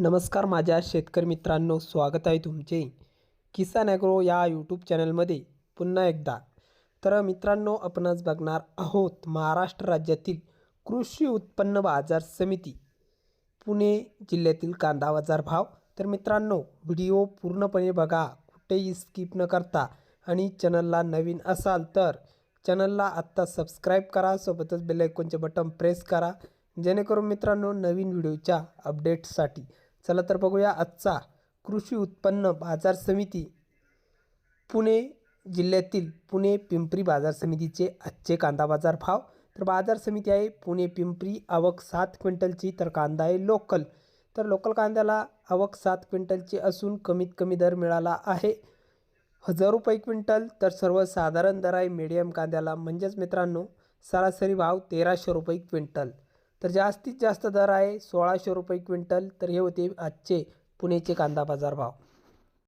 नमस्कार माझ्या शेतकरी मित्रांनो, स्वागत आहे तुमचे किसान ॲग्रो या यूट्यूब चॅनलमध्ये पुन्हा एकदा. तर मित्रांनो, आपण आज बघणार आहोत महाराष्ट्र राज्यातील कृषी उत्पन्न बाजार समिती पुणे जिल्ह्यातील कांदा बाजार भाव. तर मित्रांनो, व्हिडिओ पूर्णपणे बघा, कुठेही स्किप न करता. आणि चॅनलला नवीन असाल तर चॅनलला आत्ता सबस्क्राईब करा, सोबतच बेल आयकॉनचे बटन प्रेस करा, जेणेकरून मित्रांनो नवीन व्हिडिओच्या अपडेट्ससाठी. चला तर बघूया आजचा कृषी उत्पन्न बाजार समिती पुणे जिल्ह्यातील पुणे पिंपरी बाजार समितीचे आजचे कांदा बाजार भाव. तर बाजार समिती आहे पुणे पिंपरी. आवक 7 क्विंटलची, तर कांदा आहे लोकल. तर लोकल कांद्याला आवक 7 क्विंटलची असून कमीत कमी दर मिळाला आहे 1000 रुपये क्विंटल. तर सर्वसाधारण दर आहे मीडियम कांद्याला, म्हणजेच मित्रांनो सरासरी भाव 1300 रुपये क्विंटल. तर जास्तीत जास्त दर आहे 1600 रुपये क्विंटल. तर हे होते आजचे पुणेचे कांदा बाजार भाव.